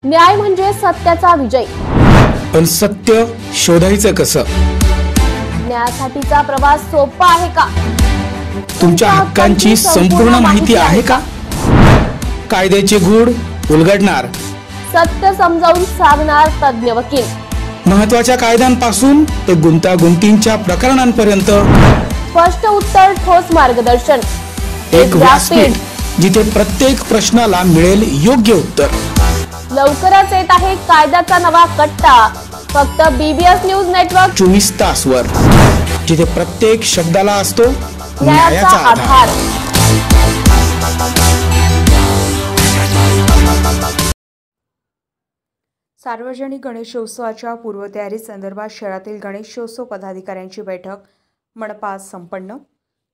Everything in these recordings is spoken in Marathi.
न्याय म्हणजे सत्याचा विजय। पण सत्य शोधायचं कसं? न्यायासाठीचा प्रवास सोपा आहे का? तुमच्या हक्कांची संपूर्ण माहिती आहे का? कायद्याचे गूढ उलगडणार, सत्य समजावून सांगणार तज्ञ वकील। महत्त्वाच्या कायद्यांपासून ते गुंतागुंतींच्या प्रकरणांपर्यंत स्पष्ट उत्तर, ठोस मार्गदर्शन। एक व्यासपीठ जिथे प्रत्येक प्रश्नाला मिळेल योग्य उत्तर। लवकरच येत आहे कायद्याचा नवा कट्टा, फक्त BBS न्यूज नेटवर्क 24 तासवर, जिथे प्रत्येक शब्दाला असतो न्यायाचा आधार। सार्वजनिक गणेशोत्सवाच्या पूर्वतयारी संदर्भात शहरातील गणेशोत्सव पदाधिकाऱ्यांची बैठक मनपात संपन्न।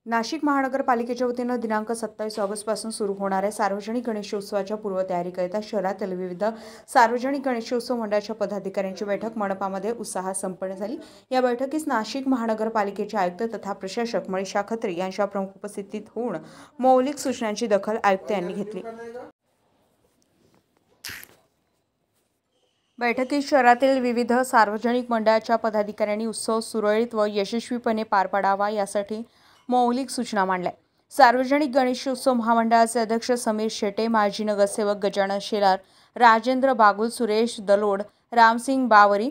नाशिक महानगरपालिकेच्या वतीनं दिनांक 27 ऑगस्टपासून सुरू होणाऱ्या सार्वजनिक गणेशोत्सवाच्या पूर्वतयारीकरिता शहरातील विविध सार्वजनिक गणेशोत्सव मंडळाच्या पदाधिकाऱ्यांची बैठक मनपामध्ये उत्साहात संपन्न झाली। या बैठकीस नाशिक महानगरपालिकेचे आयुक्त तथा प्रशासक मनीषा खत्री यांच्या प्रमुख उपस्थितीत होऊन मौलिक सूचनांची दखल आयुक्त यांनी घेतली। बैठकीत शहरातील विविध सार्वजनिक मंडळाच्या पदाधिकाऱ्यांनी उत्सव सुरळीत व यशस्वीपणे पार पाडावा यासाठी मौलिक सूचना मांडल्या। सार्वजनिक गणेशोत्सव महामंडळाचे अध्यक्ष समीर शेटे, माजी नगरसेवक गजानन शेलार, राजेंद्र बागुल, सुरेश दलोड, रामसिंग बावरी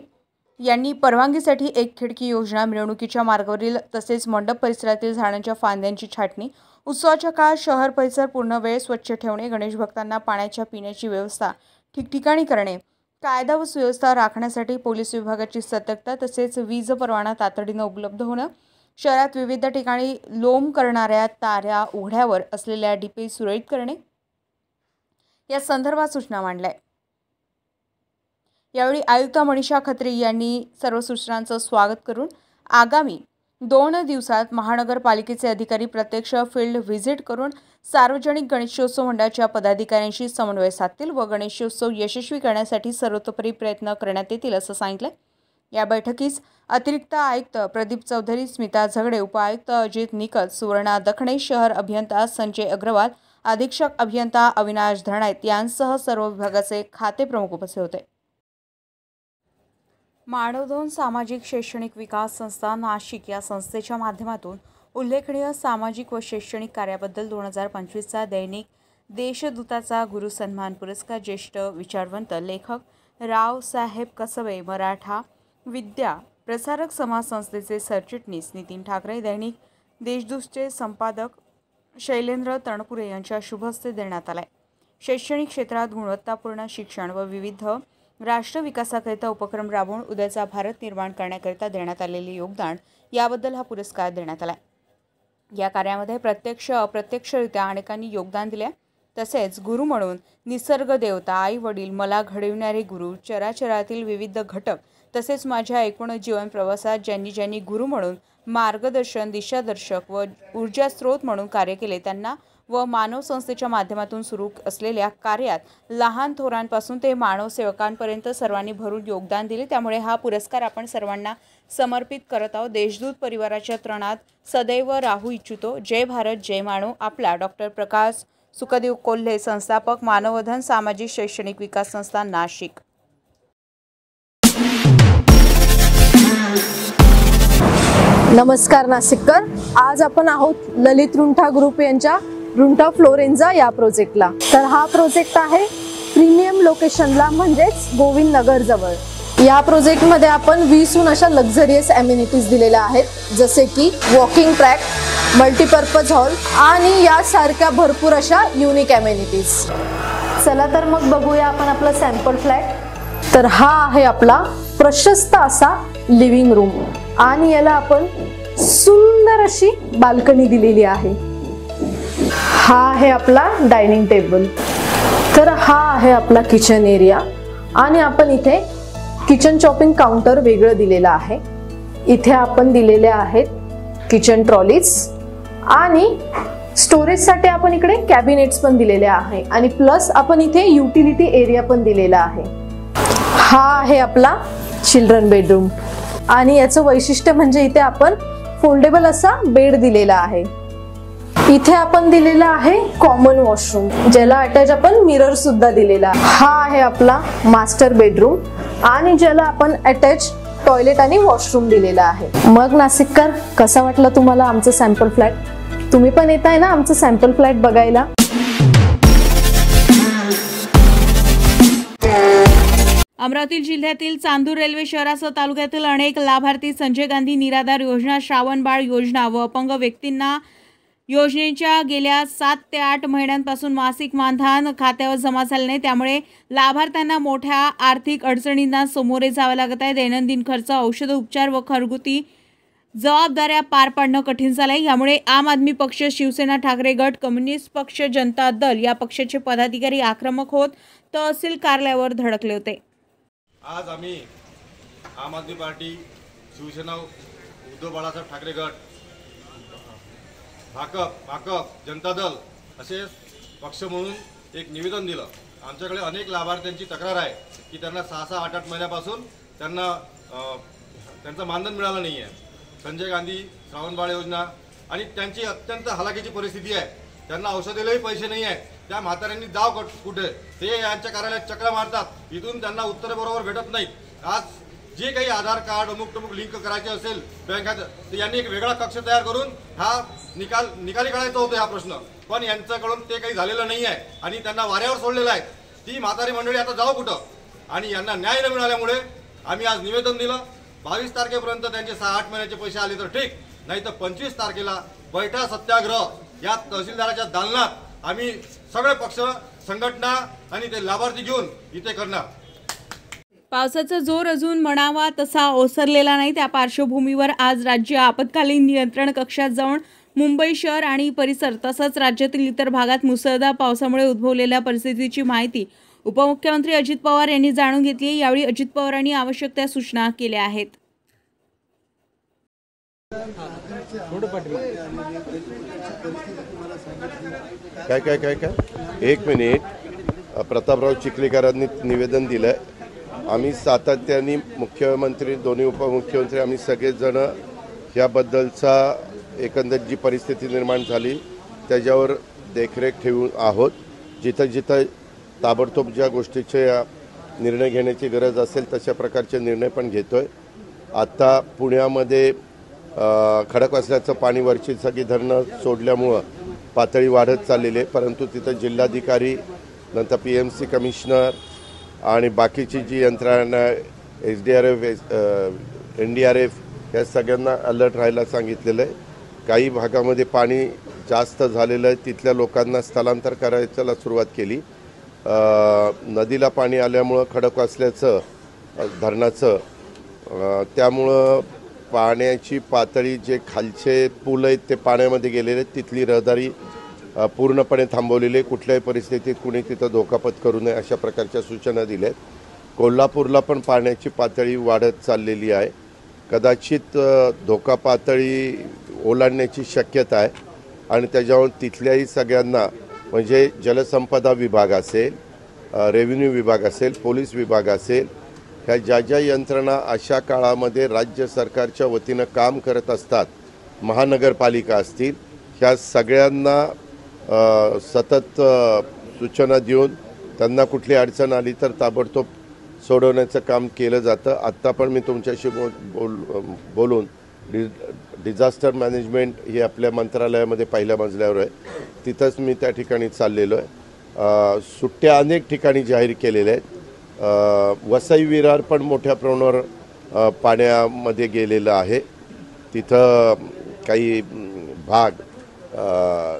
यांनी परवानगीसाठी एक खिडकी योजना, मिरवणुकीच्या मार्गावरील तसेच मंडप परिसरातील झाडांच्या फांद्यांची छाटणी, उत्सवाच्या काळात शहर परिसर पूर्ण वेळ स्वच्छ ठेवणे, गणेश भक्तांना पाण्याच्या पिण्याची व्यवस्था ठिकठिकाणी करणे, कायदा व सुव्यवस्था राखण्यासाठी पोलीस विभागाची सतर्कता तसेच वीज परवाना तातडीने उपलब्ध होणं, शहरात विविध ठिकाणी लोम करणाऱ्या ताऱ्या उघड्यावर असलेल्या डीपी सुरळीत करणे या संदर्भात सूचना मांडल्या। यावेळी आयुक्त मनीषा खत्री यांनी सर्व सूचनांचं स्वागत करून आगामी 2 दिवसात महानगरपालिकेचे अधिकारी प्रत्यक्ष फील्ड व्हिजिट करून सार्वजनिक गणेशोत्सव मंडळाच्या पदाधिकाऱ्यांशी समन्वय साधतील व गणेशोत्सव यशस्वी करण्यासाठी सर्वतोपरी प्रयत्न करण्यात येतील असं सांगितलं। या बैठकीस अतिरिक्त आयुक्त प्रदीप चौधरी, स्मिता झगडे, उपायुक्त अजित निकत, सुवर्णा दखणे, शहर अभियंता संजय अग्रवाल, अधीक्षक अभियंता अविनाश धरणाईत यांसह सर्व विभागाचे खाते प्रमुख उपस्थित होते। मानवधन सामाजिक शैक्षणिक विकास संस्था नाशिक या संस्थेच्या माध्यमातून उल्लेखनीय सामाजिक व शैक्षणिक कार्याबद्दल 2025चा दैनिक देशदूताचा गुरु सन्मान पुरस्कार ज्येष्ठ विचारवंत लेखक रावसाहेब कसबे, मराठा विद्या प्रसारक समाज संस्थेचे सरचिटणीस नितीन ठाकरे, दैनिक देशदूतचे संपादक शैलेंद्र तणपुरे यांच्या शुभ हस्ते देण्यात आलाय। शैक्षणिक क्षेत्रात गुणवत्तापूर्ण शिक्षण व विविध राष्ट्र विकासाकरिता उपक्रम राबवून उद्याचा भारत निर्माण करण्याकरिता देण्यात आलेले योगदान याबद्दल हा पुरस्कार देण्यात आलाय। या कार्यामध्ये प्रत्यक्ष अप्रत्यक्षरित्या अनेकांनी योगदान दिले। तसेच गुरु म्हणून निसर्ग देवता, आई वडील, मला घडविणारे गुरु, चराचरातील विविध घटक तसेच माझ्या एकूण जीवन प्रवासात ज्यांनी गुरु म्हणून मार्गदर्शन, दिशादर्शक व ऊर्जा स्रोत म्हणून कार्य केले त्यांना व मानव संस्थेच्या माध्यमातून सुरू असलेल्या कार्यात लहान थोरांपासून ते मानव सेवकांपर्यंत सर्वांनी भरून योगदान दिले। त्यामुळे हा पुरस्कार आपण सर्वांना समर्पित करत आहोत। देशदूत परिवाराच्या तृणात सदैव राहू इच्छितो। जय भारत, जय मानव। आपला डॉक्टर प्रकाश सुखदेव कोल्हे, संस्थापक, मानवधन सामाजिक शैक्षणिक विकास संस्था नाशिक। नमस्कार नाशिककर, आज आपण आहोत ललित रुंठा ग्रुप यांच्या रुंठा फ्लोरेंजा या प्रोजेक्टला। तर हा प्रोजेक्ट आहे प्रीमियम लोकेशनला, म्हणजेच गोविंद नगर जवळ। या प्रोजेक्टमध्ये आपण 20हून अशा लक्झरियस अमेनिटीज दिलेल्या आहेत, जसे की वॉकिंग ट्रॅक, मल्टीपर्पज हॉल आणि यासारख्या भरपूर अशा युनिक अमेनिटीज। चला तर मग बघूया आपण आपला सॅम्पल फ्लॅट। तर हा आहे आपला प्रशस्त असा लिव्हिंग रूम आणि याला आपण सुंदर अशी बाल्कनी दिलेली आहे। हा आहे आपला डायनिंग टेबल। तर हा आहे आपला किचन एरिया आणि आपण इथे किचन चॉपिंग काउंटर वेगळं दिलेलं आहे। इथे आपण दिलेले आहेत किचन ट्रॉलीज आणि स्टोरेजसाठी आपण इकडे कॅबिनेट्स पण दिलेले आहे आणि प्लस आपण इथे युटिलिटी एरिया पण दिलेला आहे। हा आहे आपला चिल्ड्रन बेडरूम आणि याचं वैशिष्ट्य म्हणजे इथे आपण फोल्डेबल असा बेड दिलेला आहे। इथे आपण दिलेला आहे कॉमन वॉशरूम, ज्याला अटॅच आपण मिरर सुद्धा दिलेला आहे. हा आहे आपला मास्टर बेडरूम आणि ज्याला आपण अटॅच टॉयलेट आणि वॉशरूम दिलेला आहे. मग नाशिककर, कसा वाटला तुम्हाला आमचं सॅम्पल फ्लॅट? तुम्ही पण येत आहे ना आमचं सॅम्पल फ्लॅट बघायला? अमरावती जिल्ह्यातील चांदूर रेल्वे शहरासह तालुक्यातील अनेक लाभार्थी संजय गांधी निराधार योजना, श्रावण बाळ योजना व अपंग व्यक्तींना योजनेच्या गेल्या 7 ते 8 महिन्यांपासून मासिक मानधन खात्यावर जमा झाले नाही. त्यामुळे लाभार्थ्यांना मोठ्या आर्थिक अडचणींना सामोरे जावे लागत आहे. दैनंदिन खर्च, औषध उपचार व घरगुती जबाबदाऱ्या पार पाडणं कठीण झालंय. यामुळे आम आदमी पक्ष, शिवसेना, ठाकरे गट, कम्युनिस्ट पक्ष, जनता दल या पक्षाचे पदाधिकारी आक्रमक होत तहसील कार्यालयावर धडकले होते. आज आम्ही आम आदमी पार्टी, शिवसेना, उद्धव बाळासाहेब ठाकरे गट, भाकप, जनता दल असे पक्ष म्हणून एक निवेदन दिलं. आमच्याकडे अनेक लाभार्थ्यांची तक्रार आहे की त्यांना 6-6, 8-8 महिन्यापासून त्यांचं मानधन मिळालं नाही आहे. संजय गांधी श्रावण बाळ योजना आणि त्यांची अत्यंत हलाखीची परिस्थिती आहे. त्यांना औषधालाही पैसे नाही आहेत. त्या म्हाताऱ्यांनी जाव कुठे, ते यांच्या कार्यालयात चक्र मारतात. इथून त्यांना उत्तर बरोबर भेटत नाहीत. आज जे काही आधार कार्ड अमुक लिंक करायचे असेल बँकात, तर यांनी एक वेगळा कक्ष तयार करून हा निकाली काढायचा होता हा प्रश्न, पण यांच्याकडून ते काही झालेलं नाही आहे आणि त्यांना वाऱ्यावर सोडलेलं आहे. ती म्हातारी मंडळी आता जाऊ कुठं? आणि यांना न्याय न मिळाल्यामुळे आम्ही आज निवेदन दिलं. 22 तारखेपर्यंत त्यांचे 6-8 महिन्याचे पैसे आले तर ठीक, नाही तर 25 तारखेला बैठा सत्याग्रह या तहसीलदाराच्या दालनात आम्ही सगळे पक्ष, संघटना आणि ते लाभार्थी घेऊन इथे करणार. पावसाचा जोर अजून म्हणावा तसा ओसरलेला नाही. त्या पार्श्वभूमीवर आज राज्य आपत्कालीन नियंत्रण कक्षात जाऊन मुंबई शहर आणि परिसर तसंच राज्यातील इतर भागात मुसळधार पावसामुळे उद्भवलेल्या परिस्थितीची माहिती उपमुख्यमंत्री अजित पवार यांनी जाणून घेतली. यावेळी अजित पवारांनी आवश्यक त्या सूचना केल्या आहेत. काय एक मिनिट. प्रतापराव चिखलीकरांनी निवेदन दिलंय. आम्ही सातत्याने मुख्यमंत्री, दोन्ही उपमुख्यमंत्री, आम्ही सगळेजण याबद्दलचा एकंदर जी परिस्थिती निर्माण झाली त्याच्यावर देखरेख ठेवून आहोत. जिथं जिथं ताबडतोब ज्या गोष्टीचे निर्णय घेण्याची गरज असेल तशा प्रकारचे निर्णय पण घेतोय. आता पुण्यामध्ये खडकवासल्याचं पाणी वरची सगळी धरणं सोडल्यामुळं पातळी वाढत चाललेली आहे, परंतु तिथं जिल्हाधिकारी, नंतर PMC कमिशनर आणि बाकीची जी यंत्रणा, SDRF, NDRF या सगळ्यांना अलर्ट राहायला सांगितलेलं आहे. काही भागामध्ये पाणी जास्त झालेलं आहे, तिथल्या लोकांना स्थलांतर करायला सुरुवात केली. नदीला पाणी आल्यामुळं खडकवासल्याचं धरणाचं, त्यामुळं पाण्याची पातळी, जे खालचे पूल आहेत ते पाण्यामध्ये गेलेले आहेत. तिथली रहदारी पूर्णपणे थांबवलेली आहे. कुठल्याही परिस्थितीत कुणी तिथं धोकापत करू नये अशा प्रकारच्या सूचना दिल्या आहेत. कोल्हापूरला पण पाण्याची पातळी वाढत चाललेली आहे. कदाचित धोका पातळी ओलांडण्याची शक्यता आहे आणि त्याच्यावर तिथल्याही सगळ्यांना, म्हणजे जलसंपदा विभाग असेल, रेव्हेन्यू विभाग असेल, पोलीस विभाग असेल, ह्या ज्या यंत्रणा अशा काळामध्ये राज्य सरकारच्या वतीनं काम करत असतात, महानगरपालिका असतील, ह्या सगळ्यांना सतत सूचना देऊन त्यांना कुठली अडचण आली तर ताबडतोब सोडवण्याचं काम केलं जातं. आत्ता पण मी तुमच्याशी बोलून डिझास्टर मॅनेजमेंट ही आपल्या मंत्रालयामध्ये पहिल्या मजल्यावर आहे, तिथंच मी त्या ठिकाणी चाललेलो आहे. सुट्ट्या अनेक ठिकाणी जाहीर केलेल्या आहेत. वसई विरार पण मोठ्या प्रमाणावर पाण्यामध्ये गेलेलं आहे. तिथं काही भाग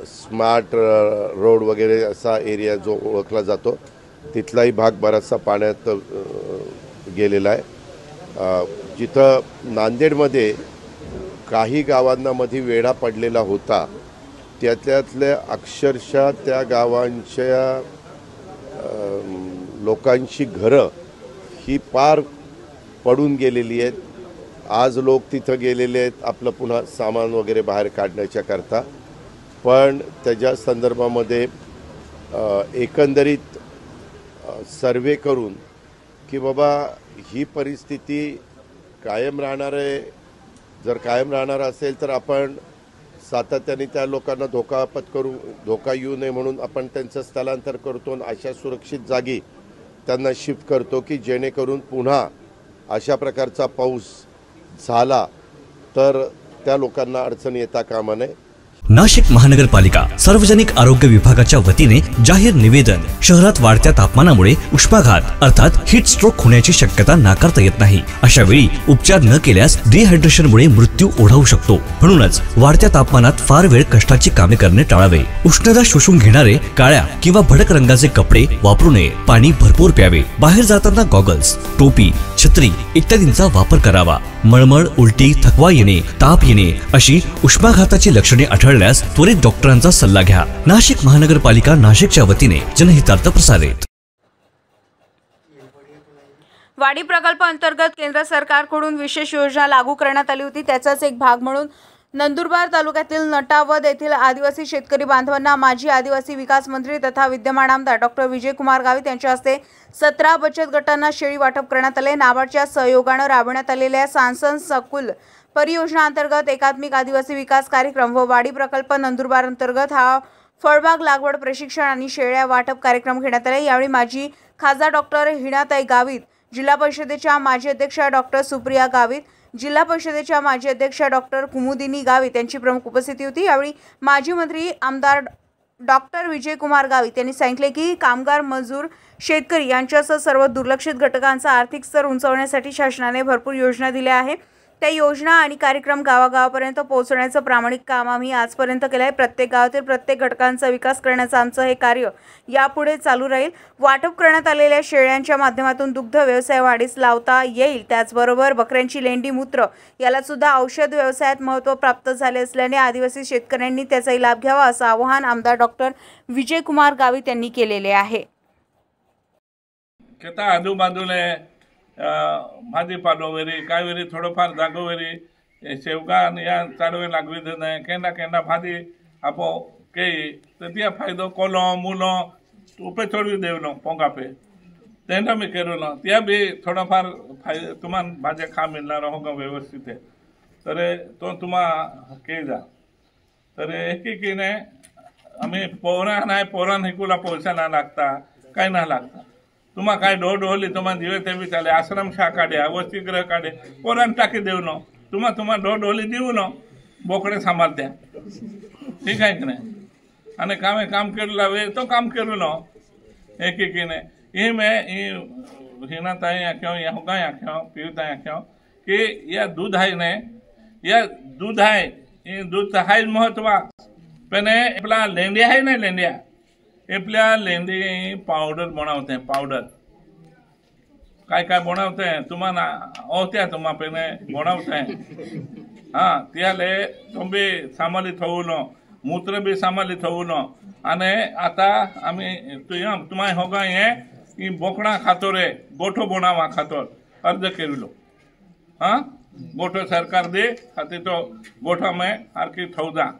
स्मार्ट रोड वगैरे असा एरिया जो ओळखला जातो, तिथलाही भाग बराचसा पाण्यात गेलेला आहे. जिथं नांदेडमध्ये काही गावांना मध्ये वेढा पडलेला होता, त्यातल्या अक्षरशः त्या गावांच्या लोकांची घरं ही पार पडून गेलेली आहेत. आज लोक तिथं गेलेले आहेत आपलं पुन्हा सामान वगैरे बाहेर काढण्याच्या करता. पण त्याच्या संदर्भामध्ये एकंदरीत सर्वे करून की बाबा ही परिस्थिती कायम राहणार आहे, जर कायम राहणार असेल तर आपण सातत्याने त्या लोकांना धोका येऊ नये म्हणून आपण त्यांचं स्थलांतर करतो आणि अशा सुरक्षित जागी त्यांना शिफ्ट करतो की जेणेकरून पुन्हा अशा प्रकारचा पाऊस झाला तर त्या लोकांना अडचण येता कामा नये। नाशिक महानगरपालिका सार्वजनिक आरोग्य विभागाच्या वतीने जाहीर निवेदन। शहरात वाढत्या तापमानामुळे उष्माघात अर्थात हीट स्ट्रोक होण्याची शक्यता नाकारता येत नाही। अशा वेळी उपचार न केल्यास डिहायड्रेशनमुळे मृत्यू ओढावू शकतो। म्हणूनच वाढत्या तापमानात फार वेळ कष्टाची कामे करणे टाळावे। उष्णता शोषून घेणारे काळ्या किंवा भडक रंगाचे कपडे वापरू नये। पाणी भरपूर प्यावे। बाहेर जाताना गॉगल्स, टोपी, छत्री इत्यादींचा वापर करावा। मळमळ, उलटी, थकवा येणे, ताप येणे अशी उष्माघाताची लक्षणे आढळल्यास त्वरित डॉक्टरांचा सल्ला घ्या। नाशिक महानगरपालिका नाशिकच्या वतीने जनहितार्थ प्रसारित। वाडी प्रकल्प अंतर्गत केंद्र सरकारकडून विशेष योजना लागू करण्यात आली होती। त्याचाच एक भाग म्हणून नंदुरबार तालुक्यातील नटावद येथील आदिवासी शेतकरी बांधवांना माजी आदिवासी विकास मंत्री तथा विद्यमान आमदार डॉक्टर विजयकुमार गावित यांच्या हस्ते 17 बचत गटांना शेळी वाटप करण्यात आले। नाबार्डच्या सहयोगाने राबवण्यात आलेल्या सांसन सकुल परियोजना अंतर्गत एकात्मिक आदिवासी विकास कार्यक्रम व वाडी प्रकल्प नंदुरबार अंतर्गत हा फळबाग लागवड प्रशिक्षण आणि शेळ्या वाटप कार्यक्रम घेण्यात आले। यावेळी माजी खासदार डॉक्टर हिणाताई गावित, जिल्हा परिषदेच्या माजी अध्यक्षा डॉक्टर सुप्रिया गावित, जिल्हा परिषदेच्या माजी अध्यक्षा डॉक्टर कुमुदिनी गावित यांची प्रमुख उपस्थिती होती। यावेळी माजी मंत्री आमदार डॉक्टर विजयकुमार गावित यांनी सांगितले की कामगार, मजूर, शेतकरी यांच्यासह सर्व दुर्लक्षित घटकांचा आर्थिक स्तर उंचावण्यासाठी शासनाने भरपूर योजना दिल्या आहेत। त्या योजना आणि कार्यक्रम गावागावापर्यंत पोहोचवण्याचं प्रामाणिक काम आम्ही आजपर्यंत केलं आहे। प्रत्येक गावातील प्रत्येक घटकांचा विकास करण्याचं आमचं हे कार्य यापुढे चालू राहील। वाटप करण्यात आलेल्या शेळ्यांच्या माध्यमातून दुग्ध व्यवसाय वाढीस लावता येईल। त्याचबरोबर बकऱ्यांची लेंडी, मूत्र याला सुद्धा औषध व्यवसायात महत्त्व प्राप्त झाले असल्याने आदिवासी शेतकऱ्यांनी त्याचाही लाभ घ्यावा असं आवाहन आमदार डॉक्टर विजयकुमार गावित यांनी केलेले आहे। भाजीपालो वेरी काय वेरी थोडंफार जागो वेरी शेवगा या चाडवे लागवी देणं केंडा केंडा भाजी आपो केई तर त्या फायदो कोलो मुलो उपे थोडी देवलो पोंगा पे तेंडा मी केलो त्या बी थोडाफार फायदा तुम्हाला भाज्या खा मिळणार हो व्यवस्थित आहे तर तो तुम्हा के जा तर एकीने आम्ही पोरान हिकूला पैसा ना लागता काय ना लागता तुम्हा काय डोली तुम्हाला दिवे ते बी चाले आश्रमशाळा काढ्या, वसतिगृह काढे, पोरान टाकी देऊ न तुम्हा डोली देऊ न बोकडे सांभाळत्या ठीक आहे की नाही आणि काम केलेला वेळ तो काम करू न एकीने ये मैं हिना ताई आख्यो या होगा आख्यो पीयू ताई आख्यो कि या दूध है ने या दूध है ये दूध है महत्व पण आपला लेंडिया है ना लेंडिया आपल्या लेंडी पावडर बनवते हैं। पावडर काय काय बनवते हैं तुम्हाला ओत्या तुम्हा पेने बनवते हैं हाँ त्याले तुम्ही सांभाळीत होऊ न मूत्र बी सांभाळीत होऊ न आणि आता आम्ही तुम्हा होगा हे की बोकडा खातो रे गोठो बनावा खातो अर्ज केलो हाँ गोठो सरकार दे हाती तो गोठा में हरकी थौदा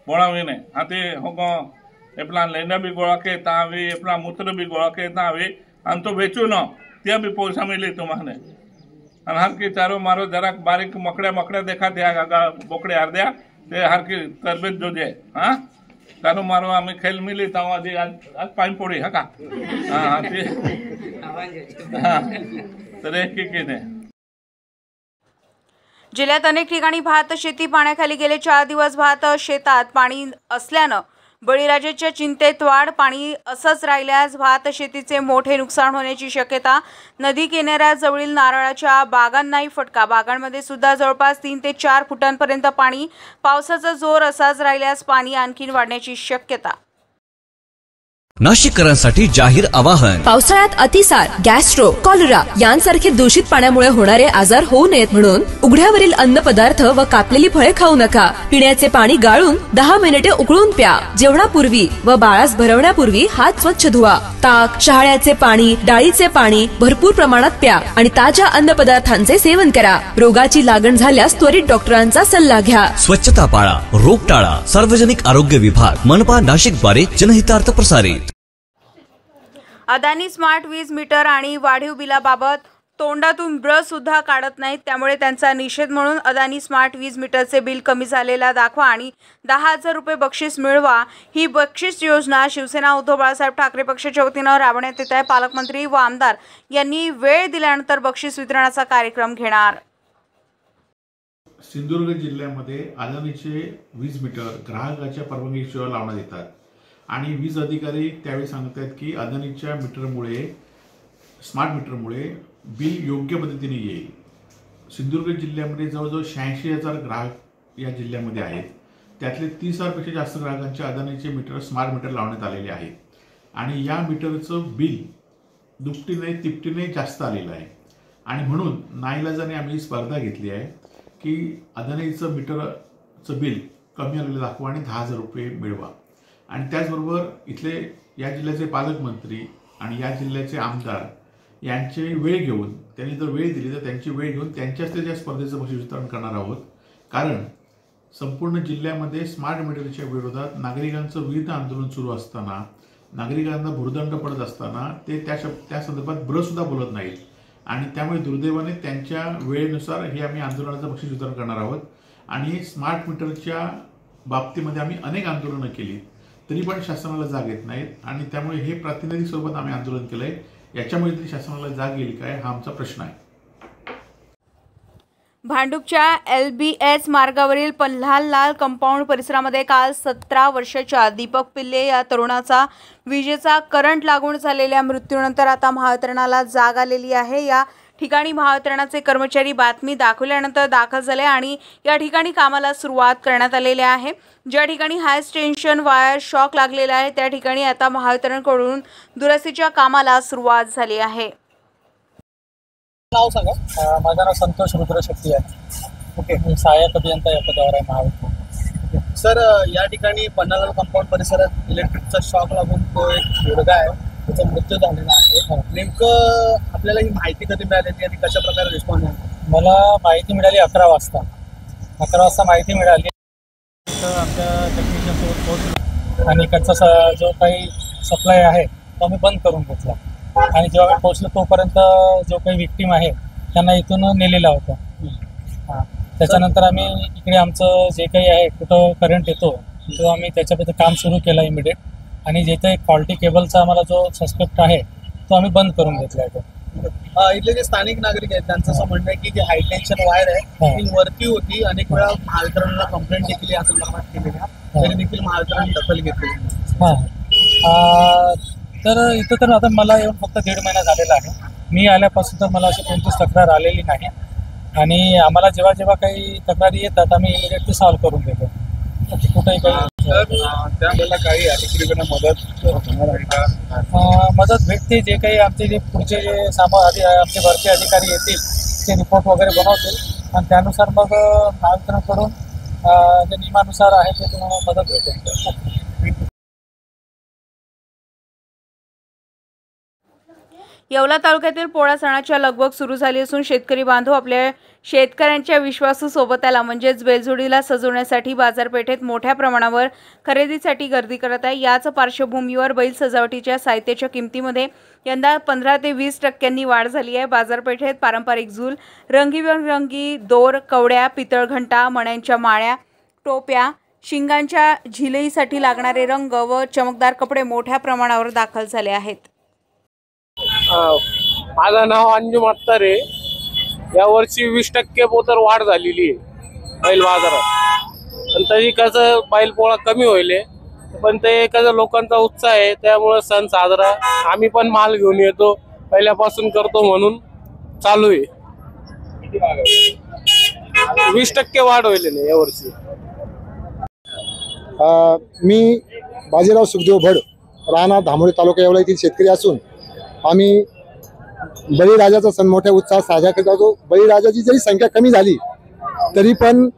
बनावीने हाती होगा एपला लेंडा भी गोळा केता हवी एपला मूत्र भी गोळा केता हवी आणि तो वेचू न त्या भी पैसा मिले तुम्हाला आणि हर की चारो मारो जरा बारीक मकड्या देखा त्या बोकडे अर्ध्या ते हर की तरबेज जो जे हाँ चारो मारो आम्ही खेळ मिली तेव्हा आधी आज पाणी पोळी हा का हा ते तर एक जिल्ह्यात अनेक ठिकाणी भात शेती पाण्याखाली गेले 4 दिवस भात शेतात पाणी असल्यानं बळीराजाच्या चिंतेत वाढ। पाणी असंच राहिल्यास भात शेतीचे मोठे नुकसान होण्याची शक्यता। नदी किनाऱ्याजवळील नारळाच्या बागांनाही फटका। बागांमध्ये सुद्धा जवळपास 3 ते 4 फुटांपर्यंत पाणी। पावसाचा जोर असाच राहिल्यास पाणी आणखीन वाढण्याची शक्यता। नाशिककरांसाठी जाहीर आवाहन। पावसाळ्यात अतिसार, गॅस्ट्रो, कॉलरा यांसारखे दूषित पाण्यामुळे होणारे आजार होऊ नयेत म्हणून उघड्यावरील अन्नपदार्थ व कापलेली फळे खाऊ नका। पिण्याचे पाणी गाळून 10 मिनिटे उकळून प्या। जेवणापूर्वी व बाळास भरवण्यापूर्वी हात स्वच्छ धुवा। ताक, शहाळ्याचे पाणी, डाळीचे पाणी भरपूर प्रमाणात प्या आणि ताज्या अन्नपदार्थांचे सेवन करा। रोगाची लागण झाल्यास त्वरित डॉक्टरांचा सल्ला घ्या। स्वच्छता पाळा, रोग टाळा। सार्वजनिक आरोग्य विभाग, मनपा नाशिक द्वारे जनहितार्थ प्रसारित। अदानी स्मार्ट वीज मीटर आणि वाढीव बिलाबाबत तोंडातून ब्र सुद्धा काढत नाहीत। त्यामुळे त्यांचा निषेध म्हणून अदानी स्मार्ट वीज मीटरचे बिल कमी झालेला दाखवा आणि 10,000 रुपये बक्षीस मिळवा ही बक्षीस योजना शिवसेना उद्धव बाळासाहेब ठाकरे पक्षाच्या वतीनं राबवण्यात येत आहे। पालकमंत्री व आमदार यांनी वेळ दिल्यानंतर बक्षीस वितरणाचा कार्यक्रम घेणार। सिंधुदुर्ग जिल्ह्यामध्ये अदानीचे वीज मीटर ग्राहकाच्या परवानगीशिवाय लावण्यात येतात आणि वीज अधिकारी त्यावेळी सांगतात की अदानीच्या मीटरमुळे स्मार्ट मीटरमुळे बिल योग्य पद्धतीने येईल। सिंधुदुर्ग जिल्ह्यामध्ये जवळजवळ 86,000 ग्राहक या जिल्ह्यामध्ये आहेत। त्यातले 30,000पेक्षा जास्त ग्राहकांचे अदानीचे मीटर स्मार्ट मीटर लावण्यात आलेले आहेत आणि या मीटरचं बिल दुपटीने तिपटीने जास्त आलेलं आहे आणि म्हणून नाईलाजाने आम्ही स्पर्धा घेतली आहे की अदानीचं मीटरचं बिल कमी आलेलं दाखवा आणि 10,000 रुपये मिळवा। आणि त्याचबरोबर इथले या जिल्ह्याचे पालकमंत्री आणि या जिल्ह्याचे आमदार यांची वेळ घेऊन त्यांनी जर वेळ दिली तर त्यांची वेळ घेऊन त्यांच्याच त्या स्पर्धेचं बक्षीस वितरण करणार आहोत। कारण संपूर्ण जिल्ह्यामध्ये स्मार्ट मीटरच्या विरोधात नागरिकांचं विविध आंदोलन सुरू असताना, नागरिकांना भुर्दंड पडत असताना ते त्या संदर्भात ब्रसुद्धा बोलत नाहीत आणि त्यामुळे दुर्दैवाने त्यांच्या वेळेनुसार हे आम्ही आंदोलनाचं बक्षीस वितरण करणार आहोत। आणि स्मार्ट मीटरच्या बाबतीमध्ये आम्ही अनेक आंदोलनं केली तरी पण शासनाला जाग येत नाहीत आणि त्यामुळे हे प्रातिनिधिक स्वरूपात आम्ही आंदोलन केलंय। याच्यामुळे तरी शासनाला जाग येईल काय हा आमचा प्रश्न आहे। भांडूपच्या LBS मार्गावरील पन्हाळलाल कंपाऊंड परिसरामध्ये काल 17 वर्षाच्या दीपक पिल्ले या तरुणाचा विजेचा करंट लागून झालेल्या मृत्यूनंतर आता महावितरणाला जाग आलेली आहे। या ठिकाणी महावितरणाचे कर्मचारी बातमी दाखवल्यानंतर दाखल झाले आणि या ठिकाणी कामाला सुरुवात करण्यात आलेली आहे। ज्या ठिकाणी हाय टेन्शन वायर शॉक लागलेला आहे त्या ठिकाणी आता महावितरणकडून दुरुस्तीच्या कामाला सुरुवात झाली आहे। नाव सांगा। माझं नाव संतोष रुद्रशक्ती आहे। ओके, मी सहाय्यक अभियंता या पदावर आहे महावितरण। सर, या ठिकाणी पन्हाळलाल कंपाऊंड परिसरात इलेक्ट्रिकचा शॉक लागून तो एक मुलगा आहे त्याचा मृत्यू झालेला आहे। नेमकं आपल्याला ही माहिती कधी मिळाली आणि कशा प्रकारे रिस्पॉन्स आहे? मला माहिती मिळाली 11 वाजता माहिती मिळाली तर आमच्या टेक्निशियनसोबत पोहोचलो आणि इकडचा जो काही सप्लाय आहे तो आम्ही बंद करून घेतला आणि जेव्हा आम्ही पोहोचलो तोपर्यंत जो काही विक्टीम आहे त्यांना इथून नेलेला होता। हां, त्याच्यानंतर आम्ही इकडे आमचं जे काही आहे कुठं करंट येतो तो आम्ही त्याच्याबद्दल काम सुरू केलं इमिडिएट आणि जिथे फॉल्टी केबलचा आम्हाला जो सस्पेक्ट आहे तो आम्ही बंद करून घेतला आहे। इथले जे स्थानिक नागरिक आहेत त्यांचं असं म्हणणं आहे की जी हाय टेन्शन वायर आहे ती वरती होती, अनेक वेळा महावितरणला कंप्लेंट देखील या संदर्भात केलेल्या तरी देखील महावितरण दखल घेतली। हां, तर इथं तर आता मला येऊन फक्त 1.5 महिना झालेला आहे। मी आल्यापासून तर मला अशी कोणतीच तक्रार आलेली नाही आणि आम्हाला जेव्हा जेव्हा काही तक्रारी येतात आम्ही इमिडिएटली सॉल्व्ह करून देतो। कुठेही काही त्यावेळेला काही अधिकाऱ्यांना मदत होणार आहे का? मदत भेटते। जे काही आमचे जे पुढचे जे आमचे भरती अधिकारी येतील ते रिपोर्ट वगैरे बनवतील आणि त्यानुसार मग महावितरणकडून जे नियमानुसार आहे ते तुम्हाला मदत भेटेल। येवला तालुक्यातील पोळा सणाच्या लगबग सुरू झाली असून शेतकरी बांधव आपल्या शेतकऱ्यांच्या विश्वासू सोबत्याला म्हणजेच बैलजोडीला सजवण्यासाठी बाजारपेठेत मोठ्या प्रमाणावर खरेदीसाठी गर्दी करत आहे। याच पार्श्वभूमीवर बैल सजावटीच्या साहित्याच्या किमतीमध्ये यंदा 15 ते 20% वाढ झाली आहे। बाजारपेठेत पारंपरिक झूल, रंगीबेरंगी दोर, कवड्या, पितळ घंटा, मण्यांच्या माळ्या, टोप्या, शिंगांच्या झिलईसाठी लागणारे रंग व चमकदार कपडे मोठ्या प्रमाणावर दाखल झाले आहेत। माझं नाव अंजुम अत्तर आहे। यावर्षी 20% पोतर वाढ झालेली आहे बैल बाजारात पण तरी कसं बैल पोळा कमी होईल पण ते कसं लोकांचा उत्साह आहे त्यामुळे सण साजरा आम्ही पण माल घेऊन येतो पहिल्यापासून करतो म्हणून चालू आहे। 20% वाढ होईल यावर्षी। मी बाजीराव सुखदेव भड, राहणार धामोरी तालुका येवला येथील शेतकरी असून आम्ही बळीराजाचा सण मोठ्या उत्साहात साजरा करत आहोत। बळीराजाची जरी संख्या कमी झाली तरी पण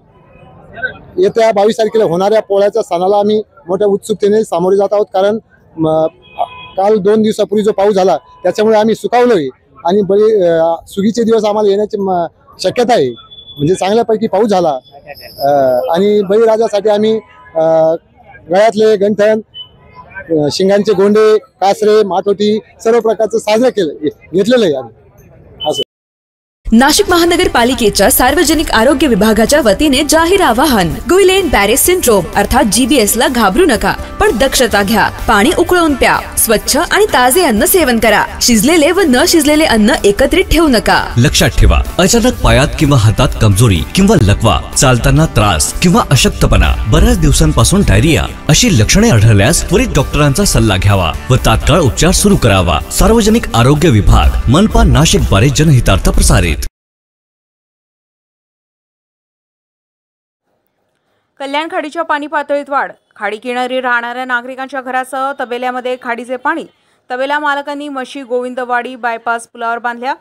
येत्या 22 तारखेला होणाऱ्या पोळ्याच्या सणाला आम्ही मोठ्या उत्सुकतेने सामोरे जात आहोत। कारण काल 2 दिवसापूर्वी जो पाऊस झाला त्याच्यामुळे आम्ही सुकावलोय आणि सुगीचे दिवस आम्हाला येण्याची शक्यता आहे, म्हणजे चांगल्यापैकी पाऊस झाला आणि बळीराजासाठी आम्ही गळ्यातले गंठण, शिंगांचे गोंडे, कासरे, माटोटी सर्व प्रकारचं साजरं घेतलेलं आहे आम्ही। नाशिक महानगरपालिकेच्या सार्वजनिक आरोग्य विभागाच्या वतीने जाहीर आवाहन. गुइलेन बॅरे सिंड्रोम अर्थात GBS ला घाबरू नका, पण दक्षता घ्या. पाणी उकळून प्या. स्वच्छ आणि ताजे अन्न सेवन करा. शिजलेले व न शिजलेले अन्न एकत्रित ठेवू नका. लक्षात ठेवा, अचानक पायात किंवा हातात कमजोरी किंवा लकवा, चालताना त्रास किंवा अशक्तपणा, बऱ्याच दिवसांपासून डायरिया अशी लक्षणे आढळल्यास त्वरित डॉक्टरांचा सल्ला घ्यावा व तात्काळ उपचार सुरू करावा. सार्वजनिक आरोग्य विभाग, मनपा नाशिक द्वारे जनहितार्थ प्रसारित. कल्याण खाडीच्या पाणी पातळीत वाढ. खाडी किनारी राहणाऱ्या नागरिकांच्या घरासह तबेल्यामध्ये खाडीचे पाणी. तबेला मालकांनी म्हशी गोविंदवाडी बायपास पुलावर बांधल्या.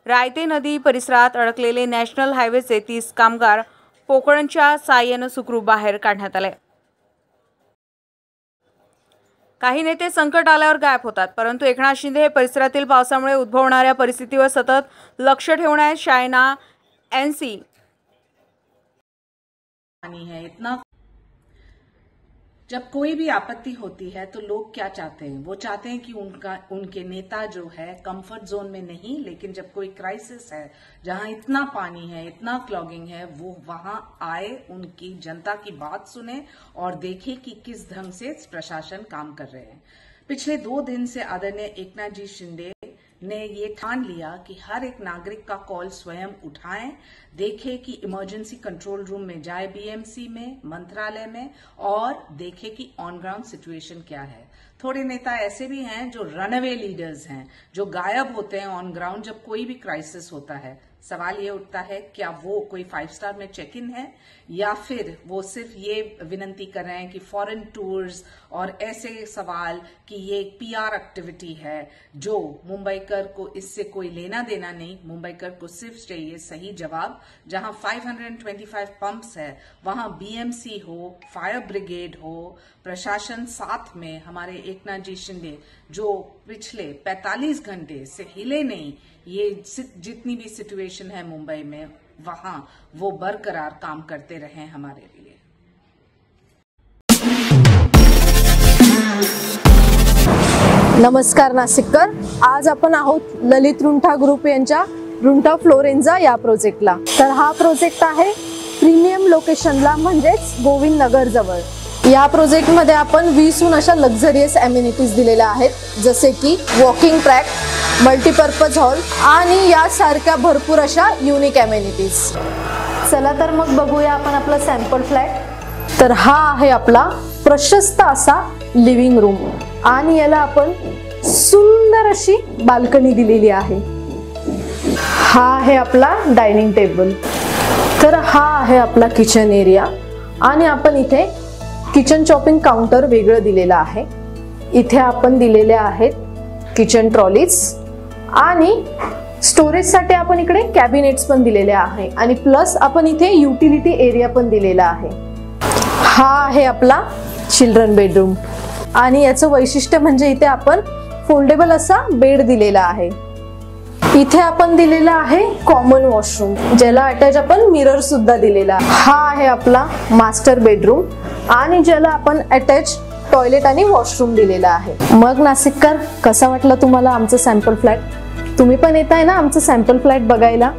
रायते नदी परिसरात अडकलेले नॅशनल हायवेचे 30 कामगार पोकळांच्या साहाय्याने सुखरूप बाहेर काढण्यात आले. काही नेते संकट आल्यावर गायब होतात, परंतु एकनाथ शिंदे हे परिसरातील पावसामुळे उद्भवणाऱ्या परिस्थितीवर सतत लक्ष ठेवण्यात शायना NC है इतना। जब कोई भी आपत्ति होती है तो लोग क्या चाहते हैं? वो चाहते हैं कि उनके नेता जो है कंफर्ट जोन में नहीं, लेकिन जब कोई क्राइसिस है जहां इतना पानी है, इतना क्लॉगिंग है, वो वहां आए, उनकी जनता की बात सुने और देखे कि किस ढंग से प्रशासन काम कर रहे हैं। पिछले 2 दिन से आदरणीय एकनाथ जी शिंदे ने ये ठान लिया कि हर एक नागरिक का कॉल स्वयं उठाएं, देखे कि इमरजेंसी कंट्रोल रूम में जाए, BMC में, मंत्रालय में, और देखे कि ऑन ग्राउंड सिचुएशन क्या है। थोड़े नेता ऐसे भी हैं जो रनअवे लीडर्स हैं, जो गायब होते हैं ऑन ग्राउंड जब कोई भी क्राइसिस होता है। सवाल ये उठता है, क्या वो कोई 5 स्टार में चेक इन है, या फिर वो सिर्फ ये विनंती कर रहे हैं कि फॉरेन टूर्स और ऐसे सवाल कि ये एक PR एक्टिविटी है जो मुंबईकर को इससे कोई लेना देना नहीं। मुंबईकर को सिर्फ चाहिए सही जवाब। जहां 525 पंप्स है वहां BMC हो, फायर ब्रिगेड हो, प्रशासन साथ में, हमारे एकनाथ जी शिंदे जो पिछले 45 घंटे से हिले नहीं, ये जितनी भी सिचुएशन है मुंबई में वहां वो बरकरार काम करते रहे हमारे लिए। नमस्कार नाशिककर, आज आपण आहोत ललित रुंठा ग्रुप यांच्या रुंठा फ्लोरेन्झा या प्रोजेक्टला. तर हा प्रोजेक्ट आहे प्रीमियम लोकेशनला, म्हणजेच गोविंद नगर जवळ. या प्रोजेक्टमध्ये आपण 20हून अशा लक्झरियस अम्युनिटीज दिलेल्या आहेत, जसे की वॉकिंग ट्रॅक, मल्टीपर्पज हॉल आणि यासारख्या भरपूर अशा युनिक अम्युनिटीज. चला तर मग बघूया आपण आपला सॅम्पल फ्लॅट. तर हा आहे आपला प्रशस्त असा लिव्हिंग रूम आणि याला आपण सुंदर अशी बाल्कनी दिलेली आहे. हा आहे आपला डायनिंग टेबल. तर हा आहे आपला किचन एरिया आणि आपण इथे किचन चॉपिंग काउंटर वेगळं दिलेलं आहे. इथे आपण दिलेले आहेत किचन ट्रॉलीज आणि स्टोरेजसाठी आपण इकडे कॅबिनेट्स पण दिलेले आहे आणि प्लस आपण इथे युटिलिटी एरिया पण दिलेला आहे. हा आहे आपला चिल्ड्रन बेडरूम आणि याचं वैशिष्ट्य म्हणजे इथे आपण फोल्डेबल असा बेड दिलेला आहे. इथे आपण दिलेला आहे कॉमन वॉशरूम, ज्याला अटॅच आपण मिरर सुद्धा दिलेला आहे. हा आहे आपला मास्टर बेडरूम आणि ज्याला आपण अटॅच टॉयलेट आणि वॉशरूम दिलेला आहे. मग नाशिककर, कसा वाटला तुम्हाला आमचं सॅम्पल फ्लॅट? तुम्ही पण येत आहे ना आमचं सॅम्पल फ्लॅट बघायला?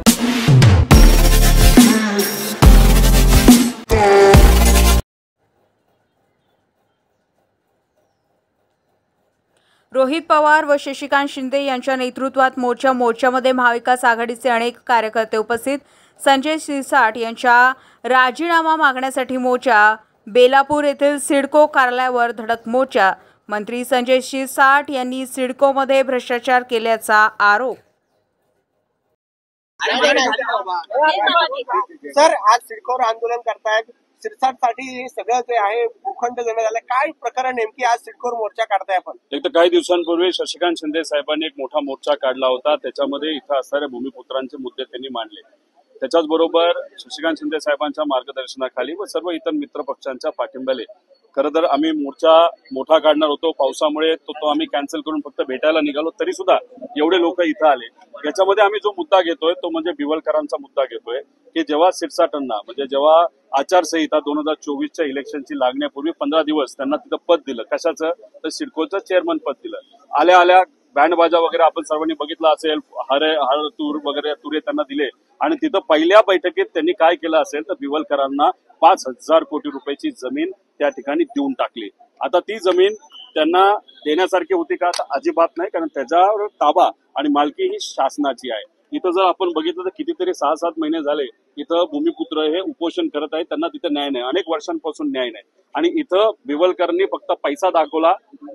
रोहित पवार व शशिकांत शिंदे यांच्या नेतृत्वात मोर्चामध्ये महाविकास आघाडीचे अनेक कार्यकर्ते उपस्थित. संजय शिरसाट यांच्या राजीनामा मागण्यासाठी मोर्चा. बेलापूर येथील सिडको कार्यालयावर धडक मोर्चा. मंत्री संजय शिरसाट यांनी सिडकोमध्ये भ्रष्टाचार केल्याचा आरोप. सर, आज सिडकोवर आंदोलन करतायत. शिरसाटसाठी सगळं जे आहे भूखंड देण्यात आलं, काय प्रकरण नेमकी आज सिडकोवर मोर्चा काढताय आपण? एक तर काही दिवसांपूर्वी शशिकांत शिंदे साहेबांनी एक मोठा मोर्चा काढला होता. त्याच्यामध्ये इथं असणाऱ्या भूमिपुत्रांचे मुद्दे त्यांनी मांडले. त्याच्याच बरोबर शशिकांत शिंदे साहेबांच्या मार्गदर्शनाखाली व सर्व इतर मित्र पक्षांच्या पाठिंब्याने खरं तर आम्ही मोर्चा मोठा काढणार होतो. पावसामुळे तो आम्ही कॅन्सल करून फक्त भेटायला निघालो, तरी सुद्धा एवढे लोक इथं आले. याच्यामध्ये आम्ही जो मुद्दा घेतोय तो म्हणजे बिवलकरांचा मुद्दा घेतोय की जेव्हा शिरसाटांना म्हणजे जेव्हा आचारसंहिता 2024च्या इलेक्शनची लागण्यापूर्वी 15 दिवस त्यांना तिथं पद दिलं. कशाचं? तर सिडकोचं चेअरमन पद दिलं. आल्या बँड बाजा वगैरे आपण सर्वांनी बघितलं असेल, हळ तूर वगैरे तुरे त्यांना दिले आणि तिथं पहिल्या बैठकीत त्यांनी काय केलं असेल तर बिवलकरांना 5,000 कोटी रुपयाची जमीन त्या ठिकाणी देऊन टाकली. आता ती जमीन त्यांना देण्यासारखी होती का? आता अजिबात नाही, कारण त्याच्यावर ताबा आणि मालकी ही शासनाची आहे. इथं जर आपण बघितलं तर कितीतरी 6-7 महिने झाले इथं भूमिपुत्र हे उपोषण करत आहेत, त्यांना तिथे न्याय नाही, अनेक वर्षांपासून न्याय नाही. आणि इथं बिवलकरांनी फक्त पैसा दाखवला,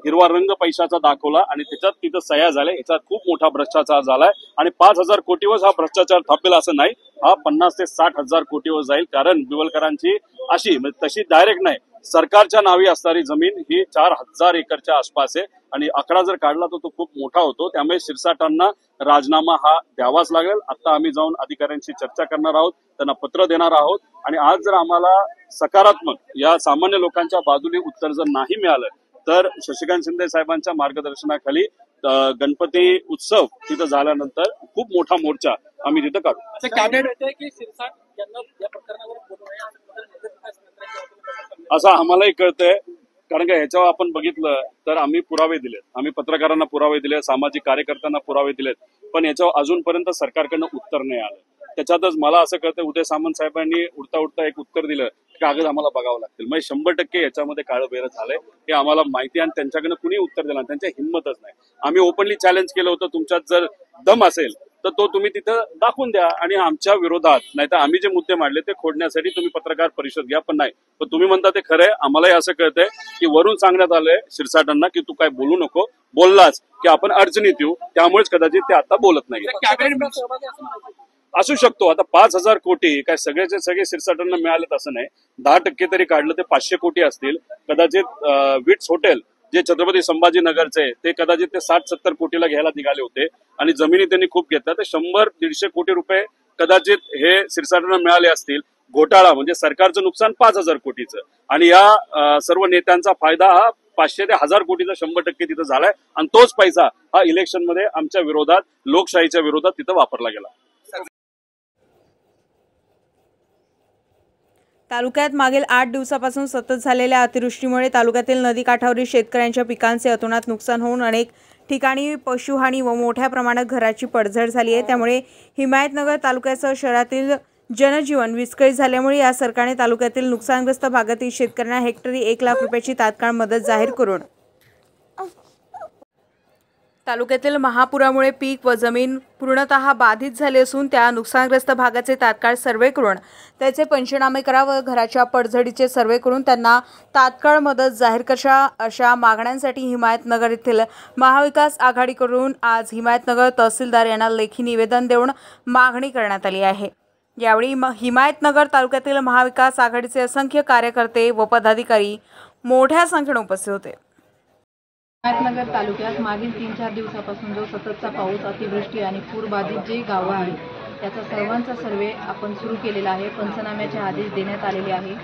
हिरवा रंग पैशाचा दाखवला आणि त्याच्यात तिथं सह्या झाल्या. याच्यात खूप मोठा भ्रष्टाचार झालाय आणि 5,000 कोटीवर हा भ्रष्टाचार थापेल असं नाही, हा 50,000 ते 60,000 कोटीवर जाईल. कारण बिवलकरांची अशी म्हणजे तशी डायरेक्ट नाही, सरकारच्या नावी असणारी जमीन ही 4,000 एकरच्या आसपास आहे आणि आकडा जर काढला तर तो खूप मोठा होतो. त्यामुळे शिरसाटांना राजीनामा हा द्यावाच लागेल. आता आम्ही जाऊन अधिकाऱ्यांशी चर्चा करणार आहोत, त्यांना पत्र देणार आहोत आणि आज जर आम्हाला सकारात्मक या सामान्य लोकांच्या बाजूने उत्तर जर नाही मिळालं तर शशिकांत शिंदे साहेबांच्या मार्गदर्शनाखाली गणपती उत्सव तिथं झाल्यानंतर खूप मोठा मोर्चा आम्ही तिथं काढू. असं आम्हालाही कळतंय, कारण का ह्याच्यावर आपण बघितलं तर आम्ही पुरावे दिलेत, आम्ही पत्रकारांना पुरावे दिले, सामाजिक कार्यकर्त्यांना पुरावे दिलेत, पण याच्यावर अजूनपर्यंत सरकारकडनं उत्तर नाही आलं. त्याच्यातच मला असं कळतंय उदय सामंत साहेबांनी उडता एक उत्तर दिलं, कागद आम्हाला बघावं लागतील. म्हणजे 100% याच्यामध्ये काळबेरं झालंय हे आम्हाला माहिती आहे आणि त्यांच्याकडनं कुणी उत्तर दिलं, त्यांच्या हिंमतच नाही. आम्ही ओपनली चॅलेंज केलं होतं, तुमच्यात जर दम असेल तर तो तुम्ही तिथं दाखवून द्या आणि आमच्या विरोधात नाही तर आम्ही जे मुद्दे मांडले ते खोडण्यासाठी तुम्ही पत्रकार परिषद घ्या. पण नाही, पण तुम्ही म्हणता ते खरंय. आम्हालाही असं कळतंय की वरून सांगण्यात आलंय शिरसाटांना की तू काय बोलू नको, बोललाच की आपण अडचणीत येऊ, त्यामुळेच कदाचित ते आता बोलत नाही. असू शकतो. आता 5,000 कोटी काय सगळेचे सगळे शिरसाटांना मिळालेत असं नाही, 10% तरी काढलं ते 500 कोटी असतील. कदाचित विट्स हॉटेल जे छत्रपती संभाजीनगरचे ते कदाचित ते 60-70 कोटीला घ्यायला निघाले होते आणि जमिनी त्यांनी खूप घेतल्या, तर 100-150 कोटी रुपये कदाचित हे शिरसाटांना मिळाले असतील. घोटाळा म्हणजे सरकारचं नुकसान 5,000 कोटीचं आणि या सर्व नेत्यांचा फायदा हा 500 ते 1,000 कोटीचा 100% तिथं झालाय आणि तोच पैसा हा इलेक्शनमध्ये आमच्या विरोधात, लोकशाहीच्या विरोधात तिथं वापरला गेला. तालुक्यात मागील 8 दिवसापासून सतत झालेल्या अतिवृष्टीमुळे तालुक्यातील नदीकाठावरील शेतकऱ्यांच्या पिकांचे अतोनात नुकसान होऊन अनेक ठिकाणी पशुहानी व मोठ्या प्रमाणात घराची पडझड झाली आहे. त्यामुळे हिमायतनगर तालुक्यासह शहरातील जनजीवन विस्कळीत झाल्यामुळे या सरकारने तालुक्यातील नुकसानग्रस्त भागातील शेतकऱ्यांना हेक्टरी 1 लाख रुपयाची तात्काळ मदत जाहीर करून तालुक्यातील महापुरामुळे पीक व जमीन पूर्णतः बाधित झाले असून त्या नुकसानग्रस्त भागाचे तात्काळ सर्वे करून त्याचे पंचनामे करा व घराच्या पडझडीचे सर्वे करून त्यांना तात्काळ मदत जाहीर करा अशा मागण्यांसाठी हिमायतनगर येथील महाविकास आघाडीकडून आज हिमायतनगर तहसीलदार यांना लेखी निवेदन देऊन मागणी करण्यात आली आहे. यावेळी हिमायतनगर तालुक्यातील महाविकास आघाडीचे असंख्य कार्यकर्ते व पदाधिकारी मोठ्या संख्येने उपस्थित होते. हिमायतनगर तालुक्यात मागील 3-4 दिवसापासून जो सततचा पाऊस, अतिवृष्टी आणि पूरबाधित जे गावं आहेत त्याचा सर्वांचा सर्वे आपण सुरू केलेला आहे. पंचनाम्याचे आदेश देण्यात आलेले आहे.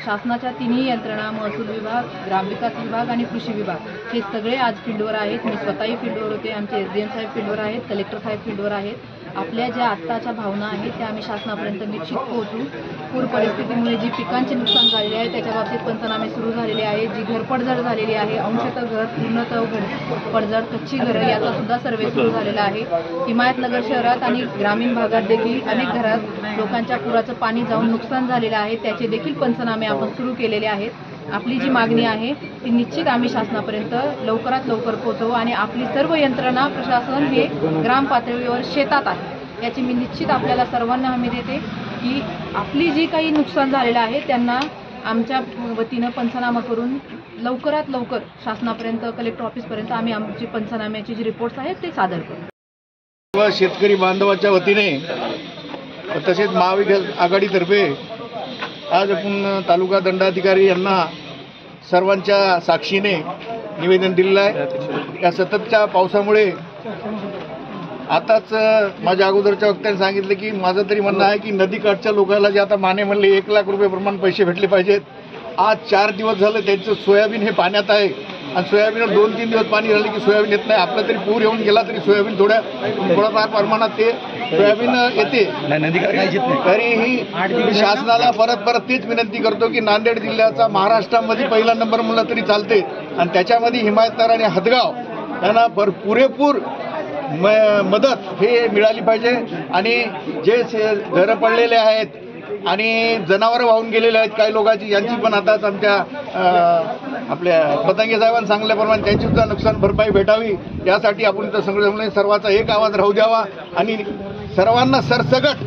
शासनाच्या तिन्ही यंत्रणा, महसूल विभाग, ग्रामविकास विभाग आणि कृषी विभाग हे सगळे आज फील्डवर आहेत. मी स्वतःही फील्डवर होते, आमचे SDM साहेब फील्डवर आहेत, कलेक्टर साहेब फील्डवर आहेत. आपल्या ज्या आत्ताच्या भावना आहेत त्या आम्ही शासनापर्यंत निश्चित पोहोचू. पूर परिस्थितीमुळे जी पिकांचे नुकसान झालेले आहे त्याच्या बाबतीत पंचनामे सुरू झालेले आहेत. जी घरपडझड झालेली आहे, अंशतः घर, पूर्णतः पडझड, कच्ची घरं याचा सुद्धा सर्वे सुरू झालेला आहे. हिमायतनगर शहरात आणि ग्रामीण भागात देखील अनेक घरात लोकांच्या पुराचं पाणी जाऊन नुकसान झालेलं आहे, त्याचे देखील पंचनामे आपण सुरू केलेले आहेत. आपली जी मागणी आहे ती निश्चित आम्ही शासनापर्यंत लवकरात लवकर पोहोचवू आणि आपली सर्व यंत्रणा, प्रशासन हे ग्राम पातळीवर शेतात आहे याची मी निश्चित आपल्याला सर्वांना हमी देते की आपली जी काही नुकसान झालेलं आहे त्यांना आमच्या वतीनं पंचनामा करून लवकरात लवकर शासनापर्यंत, कलेक्टर ऑफिसपर्यंत आम्ही आमची पंचनाम्याचे जे रिपोर्ट्स आहेत ते सादर करू. शेतकरी बांधवाच्या वतीने तसेच महाविकास आघाडीतर्फे आज आपण तालुका दंडाधिकारी यांना सर्वांच्या साक्षीने निवेदन दिलेलं आहे. या सततच्या पावसामुळे आताच माझ्या अगोदरच्या वक्त्याने सांगितलं की माझं तरी म्हणणं आहे की नदीकाठच्या लोकांना जे आता माने म्हणले 1 लाख रुपये प्रमाण पैसे भेटले पाहिजेत. आज 4 दिवस झालं त्यांचं सोयाबीन हे पाण्यात आहे आणि सोयाबीनवर 2-3 दिवस पाणी राहिले की सोयाबीन येत नाही. आपलं तरी पूर येऊन गेला तरी सोयाबीन थोड्याफार प्रमाणात ते सोयाबीन येते. तरीही शासनाला परत तेच विनंती करतो की नांदेड जिल्ह्याचा महाराष्ट्रामध्ये पहिला नंबर म्हणलं तरी चालते आणि त्याच्यामध्ये हिमायतनगर आणि हदगाव त्यांना पुरेपूर मदत हे मिळाली पाहिजे आणि जे घरं पडलेले आहेत आणि जनावरं वाहून गेलेले आहेत काही लोकांची, यांची पण आताच आमच्या आपल्या पतंगे साहेबांनी सांगल्याप्रमाणे त्यांची सुद्धा नुकसान भरपाई भेटावी यासाठी आपण इथं सगळे सर्वांचा एक आवाज राहू द्यावा आणि सर्वांना सरसकट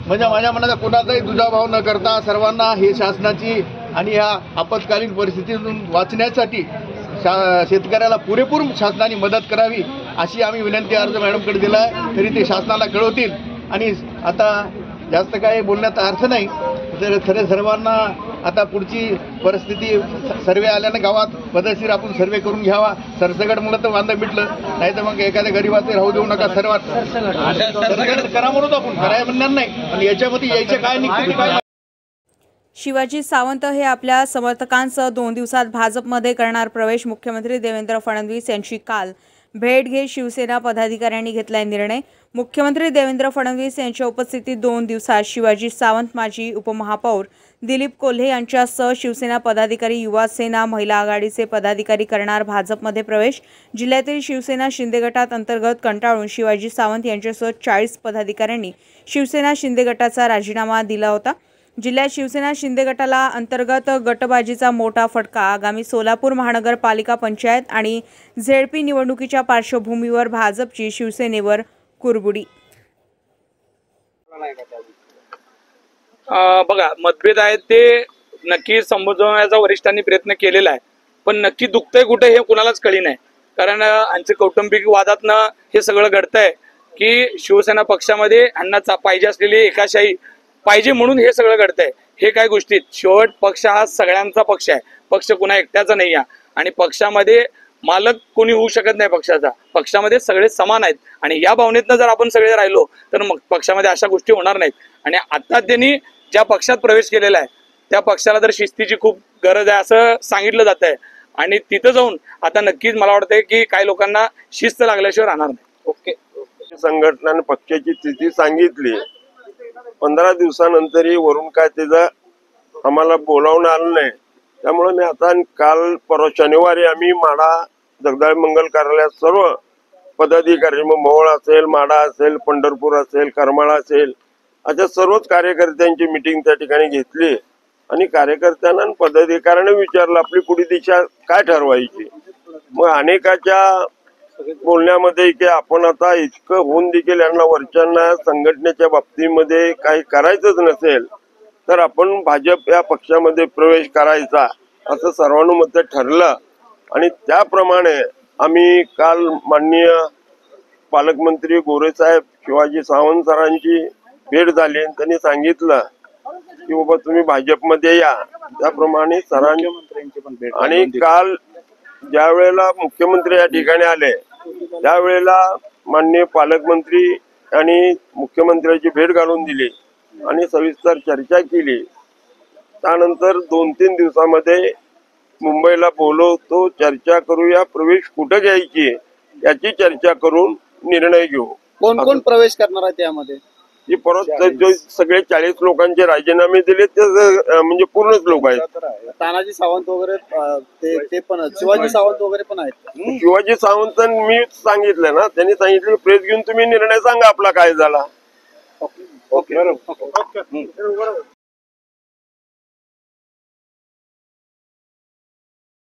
म्हणजे माझ्या मनाचा कुणाचाही दुजाभाव न करता सर्वांना हे शासनाची आणि या आपत्कालीन परिस्थितीतून वाचण्यासाठी शेतकऱ्याला पुरेपूर शासनाने मदत करावी अशी आम्ही विनंती अर्ज मॅडमकडे दिला आहे. तरी ते शासनाला कळवतील आणि आता जास्त काही बोलण्याचा अर्थ नाही. तर सर्वांना आता पुढची परिस्थिती सर्वे आल्यानं गावात पद्धतशीर आपण सर्वे करून घ्यावा. सरसकट मुलं तर वांदा मिटलं, नाही तर मग एखाद्या गरीबाचे राहू देऊ नका. सर्वात सरसकट करा म्हणून आपण कराय म्हणणार नाही, पण याच्यामध्ये यायचे काय निघते काय. शिवाजी सावंत हे आपल्या समर्थकांसह 2 दिवसात भाजपमध्ये करणार प्रवेश. मुख्यमंत्री देवेंद्र फडणवीस यांची काल भेट घेत शिवसेना पदाधिकाऱ्यांनी घेतलाय निर्णय. मुख्यमंत्री देवेंद्र फडणवीस यांच्या उपस्थितीत 2 दिवसात शिवाजी सावंत, माजी उपमहापौर दिलीप कोल्हे यांच्यासह शिवसेना पदाधिकारी, युवा सेना, महिला आघाडीचे पदाधिकारी करणार भाजपमध्ये प्रवेश. जिल्ह्यातील शिवसेना शिंदे गटात अंतर्गत कंटाळून शिवाजी सावंत यांच्यासह 40 पदाधिकाऱ्यांनी शिवसेना शिंदे गटाचा राजीनामा दिला होता. जिल्ह्यात शिवसेना शिंदे गटाला अंतर्गत गटबाजीचा मोठा फटका. आगामी सोलापूर महानगरपालिका पंचायत आणि झेडपी निवडणुकीच्या पार्श्वभूमीवर भाजपची शिवसेनेवर कुरबुडी. बघा, मतभेद आहेत ते नक्की संबोधण्याचा वरिष्ठांनी प्रयत्न केलेला आहे, पण नक्की दुखतंय कुठे हे कुणालाच कळी नाही. कारण आमचे कौटुंबिक वादातनं हे सगळं घडतंय की शिवसेना पक्षामध्ये यांना पाहिजे असलेली एकाशाही पाहिजे म्हणून हे सगळं घडतंय. हे काय गोष्टीत शेवट पक्ष हा सगळ्यांचा पक्ष आहे, पक्ष कुणा एकट्याचा नाही आहे आणि पक्षामध्ये मालक कोणी होऊ शकत नाही. पक्षामध्ये सगळे समान आहेत आणि या भावनेतनं जर आपण सगळे राहिलो तर मग पक्षामध्ये अशा गोष्टी होणार नाहीत. आणि आता त्यांनी ज्या पक्षात प्रवेश केलेला आहे त्या पक्षाला तर शिस्तीची खूप गरज आहे असं सांगितलं जात आहे आणि तिथं जाऊन आता नक्कीच मला वाटतंय की काही लोकांना शिस्त लागल्याशिवाय राहणार नाही. ओके, संघटनाने पक्षाची स्थिती सांगितली, 15 दिवसानंतरही वरून काय त्याचं आम्हाला बोलावणं आलं नाही. त्यामुळे मी आता काल परवा शनिवारी आम्ही माढा जगदाळ मंगल कार्यालयात सर्व पदाधिकारी, मग मोहोळ असेल, माढा असेल, पंढरपूर असेल, करमाळा असेल, अशा सर्वच कार्यकर्त्यांची मिटिंग त्या ठिकाणी घेतली आणि कार्यकर्त्यांना आणि पदाधिकाऱ्यांना विचारलं आपली पुढील दिशा काय ठरवायची. मग अनेकाच्या बोलण्यामध्ये की आपण आता इतकं होऊन देखील यांना वरच्यांना संघटनेच्या बाबतीमध्ये काही करायचंच नसेल तर आपण भाजप या पक्षामध्ये प्रवेश करायचा असं सर्वानुमत ठरलं आणि त्याप्रमाणे आम्ही काल माननीय पालकमंत्री गोरेसाहेब शिवाजी सावंत सरांची भेट झाली. त्यांनी सांगितलं की बाबा तुम्ही भाजपमध्ये या. त्याप्रमाणे सरांची आणि काल ज्या वेळेला मुख्यमंत्री या ठिकाणी आले त्यावेळेला माननीय पालकमंत्री आणि मुख्यमंत्र्यांची भेट घालून दिली आणि सविस्तर चर्चा केली. त्यानंतर 2-3 दिवसामध्ये मुंबईला बोलवतो, चर्चा करूया, प्रवेश कुठं घ्यायची याची चर्चा करून निर्णय घेऊ. कोण कोण प्रवेश करणार आहे त्यामध्ये? परत जो सगळे 40 लोकांचे राजीनामे दिले ते म्हणजे पूर्णच लोक आहेत. तानाजी सावंत वगैरे ते पण, शिवाजी सावंत वगैरे पण आहेत. शिवाजी सावंत मी सांगितलं ना, त्यांनी सांगितलं प्रेस घेऊन तुम्ही निर्णय सांगा आपला काय झाला. ओके.